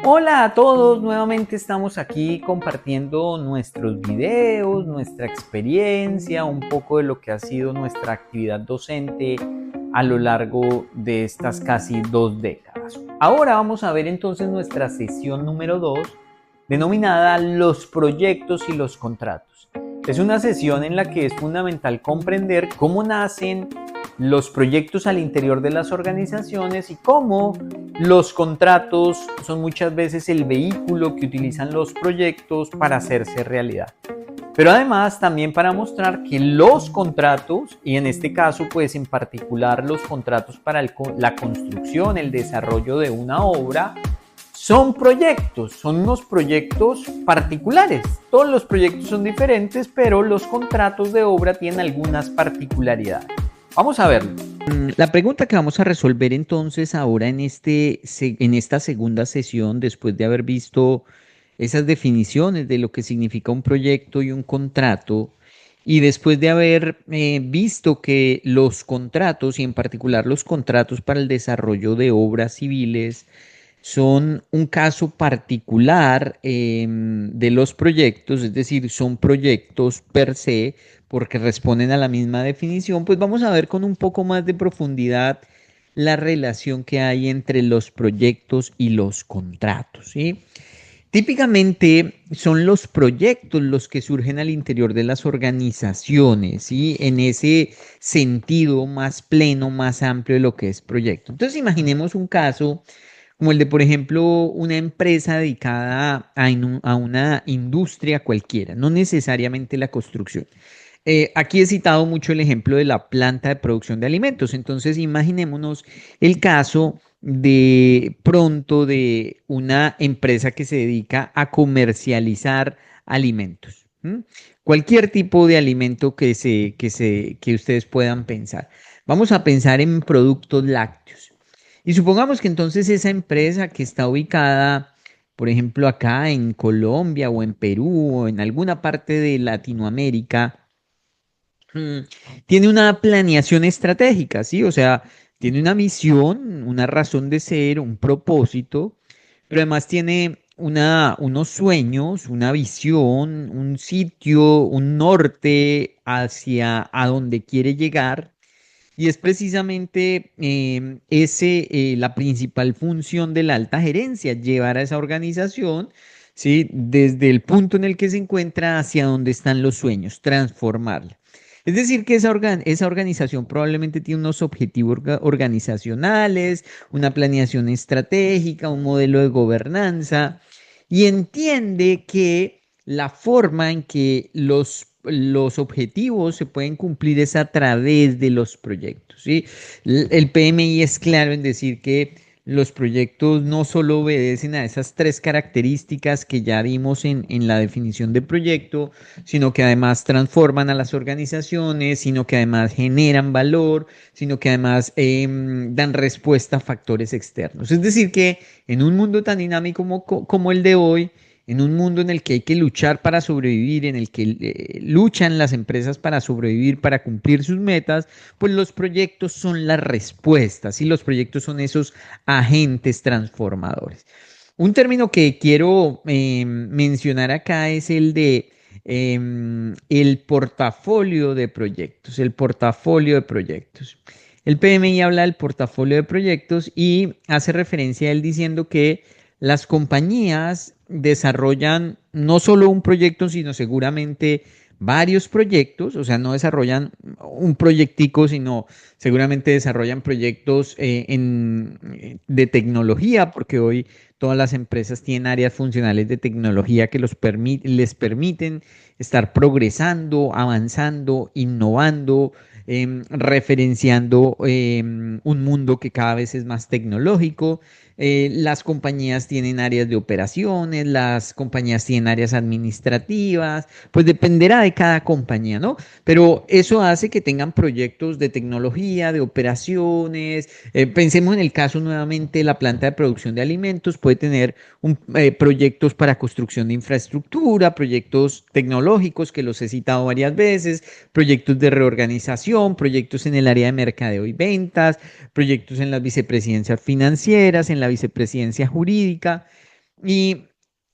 Hola a todos, nuevamente estamos aquí compartiendo nuestros videos, nuestra experiencia, un poco de lo que ha sido nuestra actividad docente a lo largo de estas casi 2 décadas. Ahora vamos a ver entonces nuestra sesión número 2, denominada Los proyectos y los contratos. Es una sesión en la que es fundamental comprender cómo nacen los proyectos al interior de las organizaciones y cómo los contratos son muchas veces el vehículo que utilizan los proyectos para hacerse realidad. Pero además también para mostrar que los contratos, y en este caso pues en particular los contratos para la construcción, el desarrollo de una obra, son proyectos, son unos proyectos particulares. Todos los proyectos son diferentes, pero los contratos de obra tienen algunas particularidades. Vamos a verlo. La pregunta que vamos a resolver entonces ahora en esta segunda sesión, después de haber visto esas definiciones de lo que significa un proyecto y un contrato, y después de haber visto que los contratos, y en particular los contratos para el desarrollo de obras civiles, son un caso particular de los proyectos, es decir, son proyectos per se, porque responden a la misma definición, pues vamos a ver con un poco más de profundidad la relación que hay entre los proyectos y los contratos, ¿sí? Típicamente son los proyectos los que surgen al interior de las organizaciones, ¿sí? En ese sentido más pleno, más amplio de lo que es proyecto. Entonces imaginemos un caso como el de, por ejemplo, una empresa dedicada a una industria cualquiera, no necesariamente la construcción. Aquí he citado mucho el ejemplo de la planta de producción de alimentos. Entonces, imaginémonos el caso de pronto de una empresa que se dedica a comercializar alimentos. Cualquier tipo de alimento que ustedes puedan pensar. Vamos a pensar en productos lácteos. Y supongamos que entonces esa empresa que está ubicada, por ejemplo, acá en Colombia o en Perú o en alguna parte de Latinoamérica, mm, tiene una planeación estratégica, ¿sí? O sea, tiene una misión, una razón de ser, un propósito, pero además tiene unos sueños, una visión, un sitio, un norte hacia a donde quiere llegar. Y es precisamente la principal función de la alta gerencia, llevar a esa organización, ¿sí? Desde el punto en el que se encuentra hacia donde están los sueños, transformarla. Es decir, que esa organización probablemente tiene unos objetivos organizacionales, una planeación estratégica, un modelo de gobernanza y entiende que la forma en que los objetivos se pueden cumplir es a través de los proyectos, ¿sí? El PMI es claro en decir que los proyectos no solo obedecen a esas 3 características que ya vimos en la definición de proyecto, sino que además transforman a las organizaciones, sino que además generan valor, sino que además dan respuesta a factores externos. Es decir, que en un mundo tan dinámico como el de hoy, en un mundo en el que hay que luchar para sobrevivir, en el que luchan las empresas para sobrevivir, para cumplir sus metas, pues los proyectos son las respuestas y los proyectos son esos agentes transformadores. Un término que quiero mencionar acá es el de el portafolio de proyectos, el portafolio de proyectos. El PMI habla del portafolio de proyectos y hace referencia a él diciendo que las compañías desarrollan no solo un proyecto, sino seguramente varios proyectos, o sea, no desarrollan un proyectico, sino seguramente desarrollan proyectos de tecnología, porque hoy todas las empresas tienen áreas funcionales de tecnología que les permiten estar progresando, avanzando, innovando, referenciando un mundo que cada vez es más tecnológico. Las compañías tienen áreas de operaciones, las compañías tienen áreas administrativas, pues dependerá de cada compañía, ¿no? Pero eso hace que tengan proyectos de tecnología, de operaciones. Pensemos en el caso nuevamente de la planta de producción de alimentos, puede tener proyectos para construcción de infraestructura, proyectos tecnológicos que los he citado varias veces, proyectos de reorganización, proyectos en el área de mercadeo y ventas, proyectos en las vicepresidencias financieras, en la vicepresidencia jurídica. Y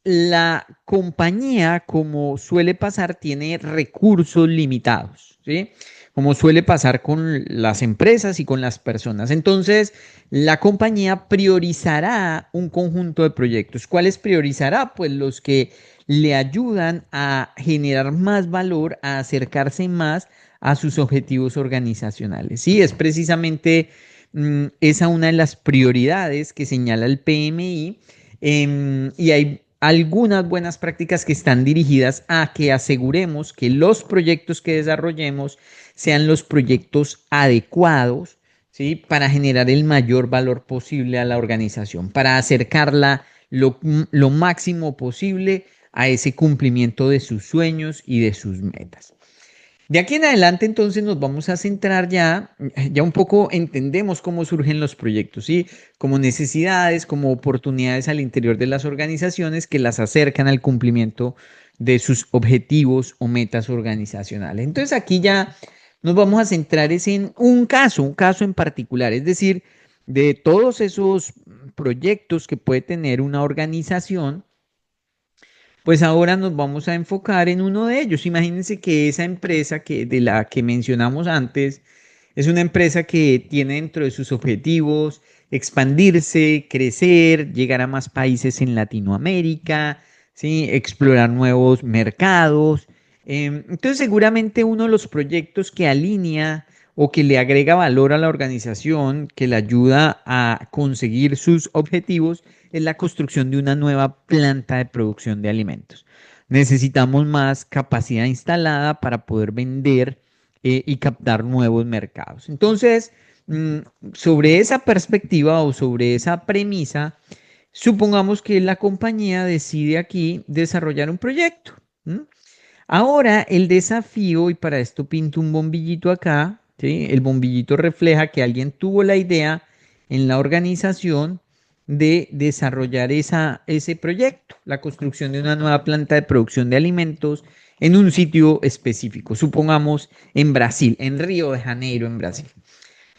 la compañía, como suele pasar, tiene recursos limitados, ¿sí? Como suele pasar con las empresas y con las personas. Entonces, la compañía priorizará un conjunto de proyectos. ¿Cuáles priorizará? Pues los que le ayudan a generar más valor, a acercarse más a sus objetivos organizacionales. Sí, es precisamente esa una de las prioridades que señala el PMI. Y hay algunas buenas prácticas que están dirigidas a que aseguremos que los proyectos que desarrollemos sean los proyectos adecuados, ¿sí? Para generar el mayor valor posible a la organización, para acercarla lo máximo posible a ese cumplimiento de sus sueños y de sus metas. De aquí en adelante, entonces, nos vamos a centrar ya un poco entendemos cómo surgen los proyectos, ¿sí? Como necesidades, como oportunidades al interior de las organizaciones que las acercan al cumplimiento de sus objetivos o metas organizacionales. Entonces, aquí ya nos vamos a centrar en un caso en particular, es decir, de todos esos proyectos que puede tener una organización, pues ahora nos vamos a enfocar en uno de ellos. Imagínense que esa empresa de la que mencionamos antes es una empresa que tiene dentro de sus objetivos expandirse, crecer, llegar a más países en Latinoamérica, ¿sí? Explorar nuevos mercados. Entonces, seguramente uno de los proyectos que alinea o que le agrega valor a la organización, que le ayuda a conseguir sus objetivos, es la construcción de una nueva planta de producción de alimentos. Necesitamos más capacidad instalada para poder vender y captar nuevos mercados. Entonces, mm, sobre esa perspectiva o sobre esa premisa, supongamos que la compañía decide aquí desarrollar un proyecto. ¿M? Ahora el desafío, y para esto pinto un bombillito acá, ¿sí? El bombillito refleja que alguien tuvo la idea en la organización de desarrollar ese proyecto, la construcción de una nueva planta de producción de alimentos en un sitio específico, supongamos en Brasil, en Río de Janeiro, en Brasil.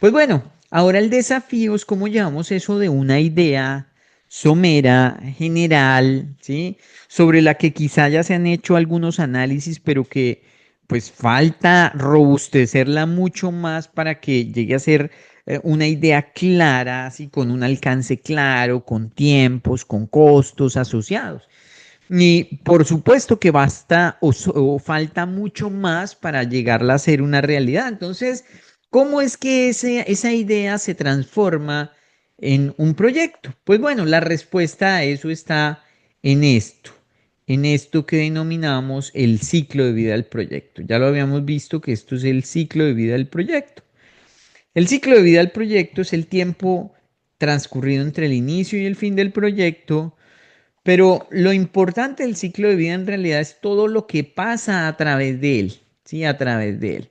Pues bueno, ahora el desafío es cómo llevamos eso de una idea somera, general, ¿sí? Sobre la que quizá ya se han hecho algunos análisis, pero que pues falta robustecerla mucho más para que llegue a ser una idea clara, así con un alcance claro, con tiempos, con costos asociados. Y por supuesto que basta o falta mucho más para llegarla a ser una realidad. Entonces, ¿cómo es que esa idea se transforma en un proyecto? Pues bueno, la respuesta a eso está en esto que denominamos el ciclo de vida del proyecto. Ya lo habíamos visto que esto es el ciclo de vida del proyecto. El ciclo de vida del proyecto es el tiempo transcurrido entre el inicio y el fin del proyecto, pero lo importante del ciclo de vida en realidad es todo lo que pasa a través de él, ¿sí? A través de él.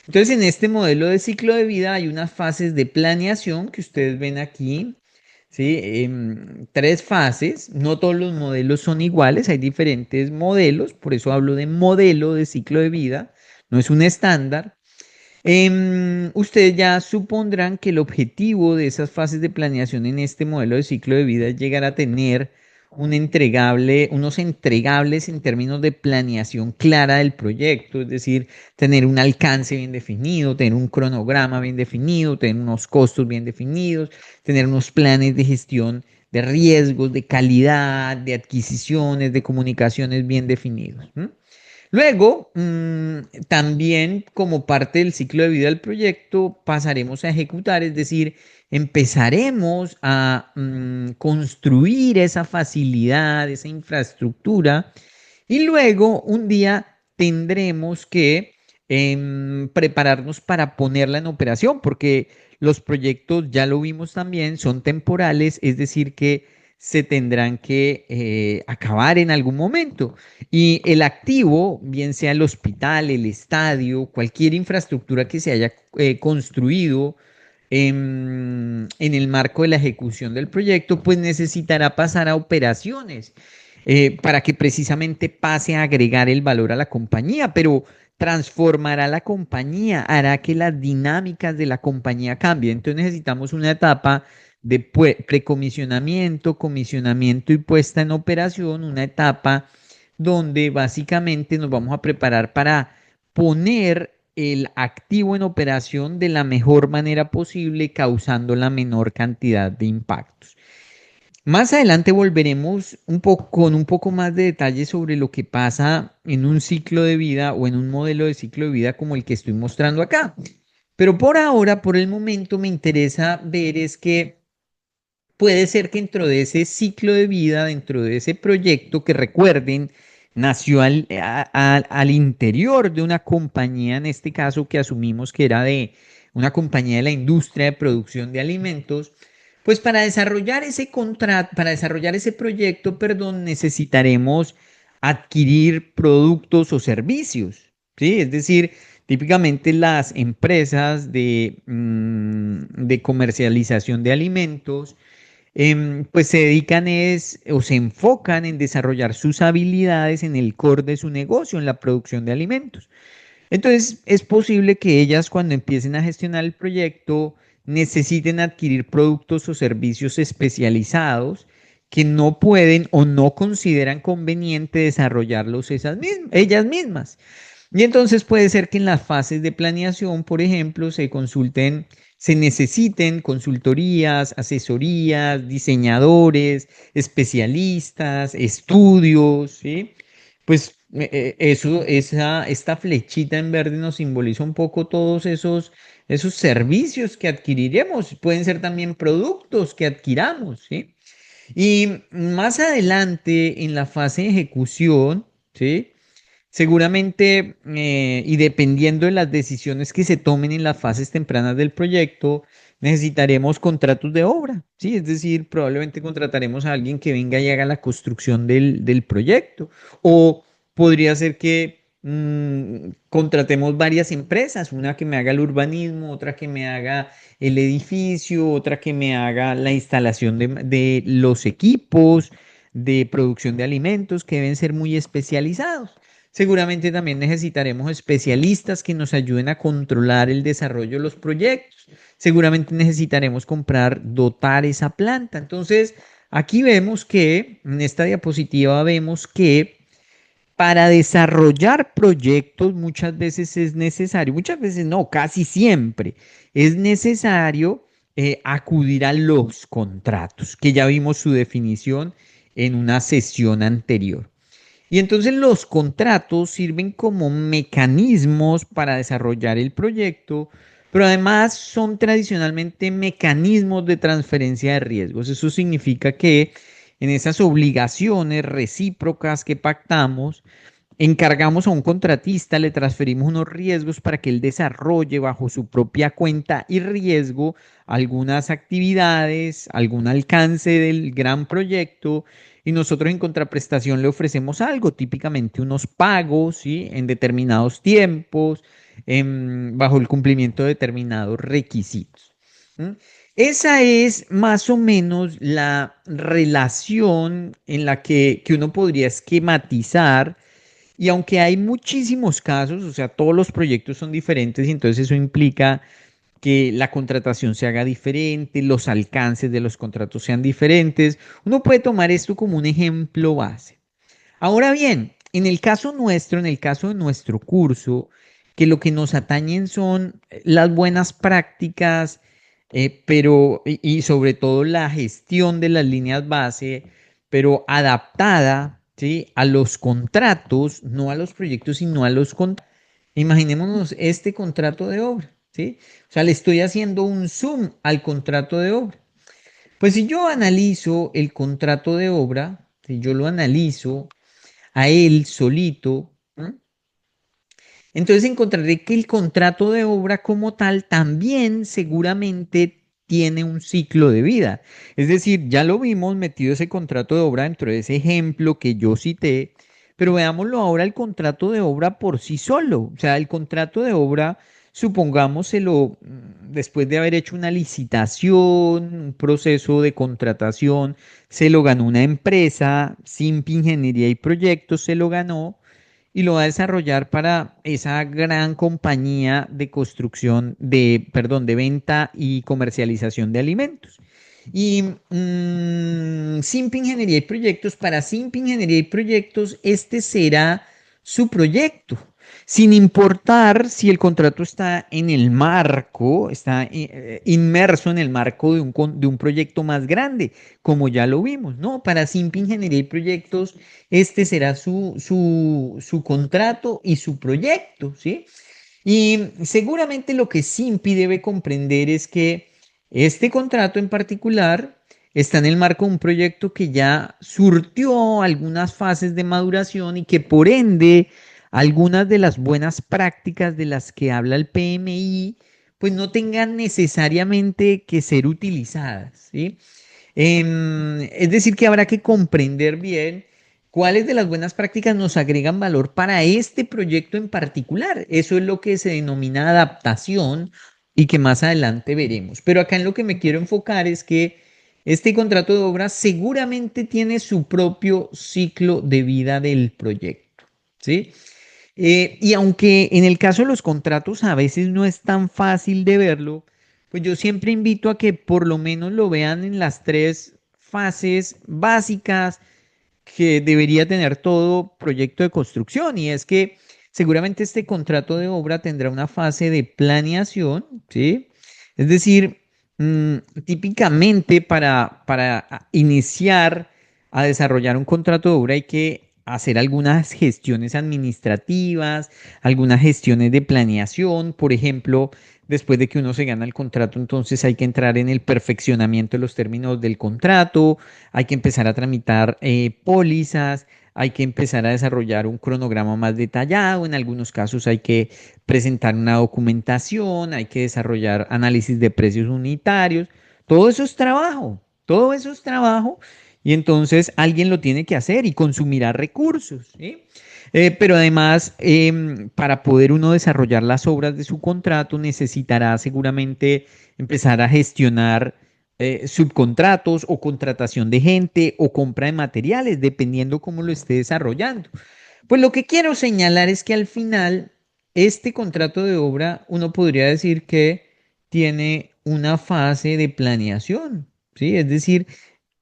Entonces, en este modelo de ciclo de vida hay unas fases de planeación que ustedes ven aquí, ¿sí? Tres fases. No todos los modelos son iguales, hay diferentes modelos, por eso hablo de modelo de ciclo de vida, no es un estándar. Ustedes ya supondrán que el objetivo de esas fases de planeación en este modelo de ciclo de vida es llegar a tener unos entregables en términos de planeación clara del proyecto, es decir, tener un alcance bien definido, tener un cronograma bien definido, tener unos costos bien definidos, tener unos planes de gestión de riesgos, de calidad, de adquisiciones, de comunicaciones bien definidos. Luego, también como parte del ciclo de vida del proyecto, pasaremos a ejecutar, es decir, empezaremos a construir esa facilidad, esa infraestructura, y luego un día tendremos que prepararnos para ponerla en operación, porque los proyectos, ya lo vimos también, son temporales, es decir, que se tendrán que acabar en algún momento. Y el activo, bien sea el hospital, el estadio, cualquier infraestructura que se haya construido en el marco de la ejecución del proyecto, pues necesitará pasar a operaciones para que precisamente pase a agregar el valor a la compañía, pero transformará la compañía, hará que las dinámicas de la compañía cambien. Entonces necesitamos una etapa de precomisionamiento, comisionamiento y puesta en operación, una etapa donde básicamente nos vamos a preparar para poner el activo en operación de la mejor manera posible, causando la menor cantidad de impactos. Más adelante volveremos con un poco más de detalle sobre lo que pasa en un ciclo de vida o en un modelo de ciclo de vida como el que estoy mostrando acá. Pero por ahora, por el momento, me interesa ver es que puede ser que dentro de ese ciclo de vida, dentro de ese proyecto que recuerden, nació al interior de una compañía, en este caso que asumimos que era de una compañía de la industria de producción de alimentos, pues para desarrollar ese contrato, para desarrollar ese proyecto, perdón, necesitaremos adquirir productos o servicios, ¿sí? Es decir, típicamente las empresas de comercialización de alimentos, pues se dedican o se enfocan en desarrollar sus habilidades en el core de su negocio, en la producción de alimentos. Entonces, es posible que ellas cuando empiecen a gestionar el proyecto necesiten adquirir productos o servicios especializados que no pueden o no consideran conveniente desarrollarlos ellas mismas. Y entonces puede ser que en las fases de planeación, por ejemplo, se necesiten consultorías, asesorías, diseñadores, especialistas, estudios, ¿sí? Pues esta flechita en verde nos simboliza un poco todos esos servicios que adquiriremos. Pueden ser también productos que adquiramos, ¿sí? Y más adelante, en la fase de ejecución, ¿sí? Seguramente, y dependiendo de las decisiones que se tomen en las fases tempranas del proyecto, necesitaremos contratos de obra, ¿sí? Es decir, probablemente contrataremos a alguien que venga y haga la construcción del proyecto. O podría ser que contratemos varias empresas, una que me haga el urbanismo, otra que me haga el edificio, otra que me haga la instalación de los equipos de producción de alimentos que deben ser muy especializados. Seguramente también necesitaremos especialistas que nos ayuden a controlar el desarrollo de los proyectos. Seguramente necesitaremos dotar esa planta. Entonces, aquí vemos que, en esta diapositiva vemos que para desarrollar proyectos muchas veces es necesario, muchas veces no, casi siempre es necesario acudir a los contratos, que ya vimos su definición en una sesión anterior. Y entonces los contratos sirven como mecanismos para desarrollar el proyecto, pero además son tradicionalmente mecanismos de transferencia de riesgos. Eso significa que en esas obligaciones recíprocas que pactamos, encargamos a un contratista, le transferimos unos riesgos para que él desarrolle bajo su propia cuenta y riesgo algunas actividades, algún alcance del gran proyecto, y nosotros en contraprestación le ofrecemos algo, típicamente unos pagos, ¿sí? En determinados tiempos, bajo el cumplimiento de determinados requisitos. ¿Mm? Esa es más o menos la relación en la que uno podría esquematizar, y aunque hay muchísimos casos, o sea, todos los proyectos son diferentes y entonces eso implica que la contratación se haga diferente, los alcances de los contratos sean diferentes. Uno puede tomar esto como un ejemplo base. Ahora bien, en el caso nuestro, en el caso de nuestro curso, que lo que nos atañen son las buenas prácticas, y sobre todo la gestión de las líneas base, pero adaptada, ¿sí? A los contratos, no a los proyectos, sino a los contratos. Imaginémonos este contrato de obra, ¿sí? O sea, le estoy haciendo un zoom al contrato de obra. Pues si yo analizo el contrato de obra, si yo lo analizo a él solito, ¿no? Entonces encontraré que el contrato de obra como tal también seguramente tiene un ciclo de vida. Es decir, ya lo vimos metido ese contrato de obra dentro de ese ejemplo que yo cité, pero veámoslo ahora el contrato de obra por sí solo. O sea, el contrato de obra, supongámoselo, después de haber hecho una licitación, un proceso de contratación, se lo ganó una empresa, Simple Ingeniería y Proyectos se lo ganó y lo va a desarrollar para esa gran compañía de construcción, perdón, de venta y comercialización de alimentos. Y SIMP Ingeniería y Proyectos, para SIMP Ingeniería y Proyectos, este será su proyecto, sin importar si el contrato está en el marco, está inmerso en el marco de un proyecto más grande, como ya lo vimos, ¿no? Para SIMP Ingeniería y Proyectos, este será su contrato y su proyecto, ¿sí? Y seguramente lo que SIMPI debe comprender es que este contrato en particular está en el marco de un proyecto que ya surtió algunas fases de maduración y que por ende algunas de las buenas prácticas de las que habla el PMI pues no tengan necesariamente que ser utilizadas, ¿sí? Es decir, que habrá que comprender bien cuáles de las buenas prácticas nos agregan valor para este proyecto en particular. Eso es lo que se denomina adaptación y que más adelante veremos. Pero acá en lo que me quiero enfocar es que este contrato de obra seguramente tiene su propio ciclo de vida del proyecto, ¿sí? Y aunque en el caso de los contratos a veces no es tan fácil de verlo, pues yo siempre invito a que por lo menos lo vean en las tres fases básicas que debería tener todo proyecto de construcción. Y es que seguramente este contrato de obra tendrá una fase de planeación, ¿sí? Es decir, típicamente para iniciar a desarrollar un contrato de obra hay que hacer algunas gestiones administrativas, algunas gestiones de planeación, por ejemplo, después de que uno se gana el contrato, entonces hay que entrar en el perfeccionamiento de los términos del contrato, hay que empezar a tramitar pólizas, hay que empezar a desarrollar un cronograma más detallado, en algunos casos hay que presentar una documentación, hay que desarrollar análisis de precios unitarios, todo eso es trabajo, todo eso es trabajo y entonces alguien lo tiene que hacer y consumirá recursos, ¿sí? Pero además, para poder uno desarrollar las obras de su contrato, necesitará seguramente empezar a gestionar subcontratos o contratación de gente o compra de materiales, dependiendo cómo lo esté desarrollando. Pues lo que quiero señalar es que al final, este contrato de obra, uno podría decir que tiene una fase de planeación, ¿sí? Es decir,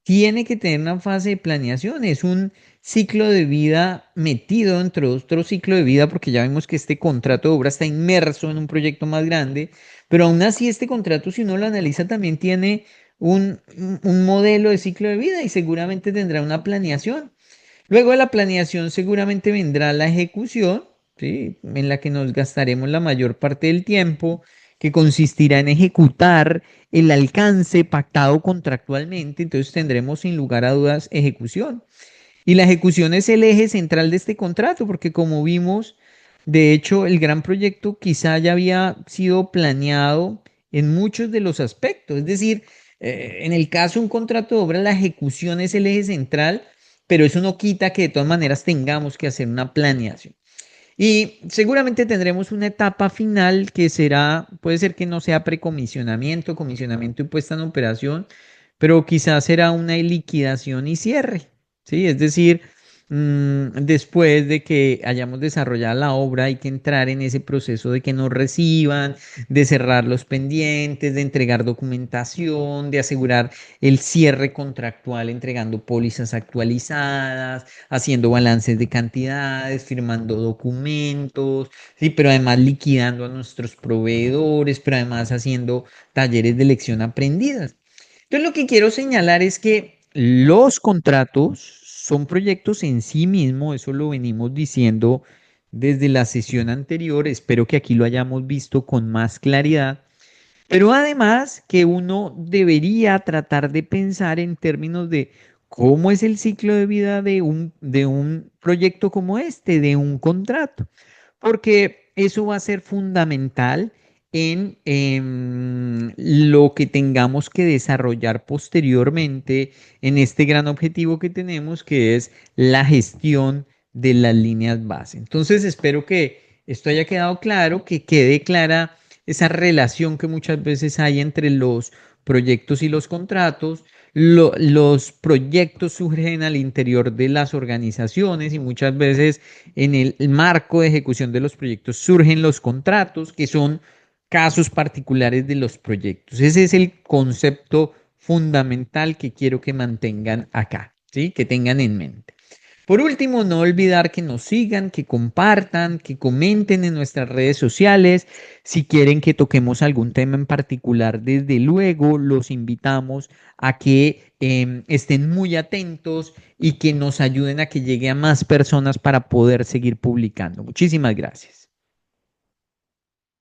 tiene que tener una fase de planeación, es un ciclo de vida metido dentro de otro ciclo de vida, porque ya vemos que este contrato de obra está inmerso en un proyecto más grande, pero aún así este contrato, si uno lo analiza, también tiene un modelo de ciclo de vida y seguramente tendrá una planeación. Luego de la planeación seguramente vendrá la ejecución, ¿sí? En la que nos gastaremos la mayor parte del tiempo, que consistirá en ejecutar el alcance pactado contractualmente. Entonces tendremos sin lugar a dudas ejecución. Y la ejecución es el eje central de este contrato, porque como vimos, de hecho, el gran proyecto quizá ya había sido planeado en muchos de los aspectos. Es decir, en el caso de un contrato de obra, la ejecución es el eje central, pero eso no quita que de todas maneras tengamos que hacer una planeación. Y seguramente tendremos una etapa final que será, puede ser que no sea precomisionamiento, comisionamiento y puesta en operación, pero quizás será una liquidación y cierre, ¿sí? Es decir, después de que hayamos desarrollado la obra, hay que entrar en ese proceso de que nos reciban, de cerrar los pendientes, de entregar documentación, de asegurar el cierre contractual, entregando pólizas actualizadas, haciendo balances de cantidades, firmando documentos, sí, pero además liquidando a nuestros proveedores, pero además haciendo talleres de lección aprendidas. Entonces, lo que quiero señalar es que los contratos son proyectos en sí mismos, eso lo venimos diciendo desde la sesión anterior, espero que aquí lo hayamos visto con más claridad, pero además que uno debería tratar de pensar en términos de cómo es el ciclo de vida de un proyecto como este, de un contrato, porque eso va a ser fundamental en lo que tengamos que desarrollar posteriormente en este gran objetivo que tenemos, que es la gestión de las líneas base. Entonces, espero que esto haya quedado claro, que quede clara esa relación que muchas veces hay entre los proyectos y los contratos. Los proyectos surgen al interior de las organizaciones y muchas veces en el marco de ejecución de los proyectos surgen los contratos, que son casos particulares de los proyectos. Ese es el concepto fundamental que quiero que mantengan acá, ¿sí? Que tengan en mente. Por último, no olvidar que nos sigan, que compartan, que comenten en nuestras redes sociales. Si quieren que toquemos algún tema en particular, desde luego los invitamos a que estén muy atentos y que nos ayuden a que llegue a más personas para poder seguir publicando. Muchísimas gracias.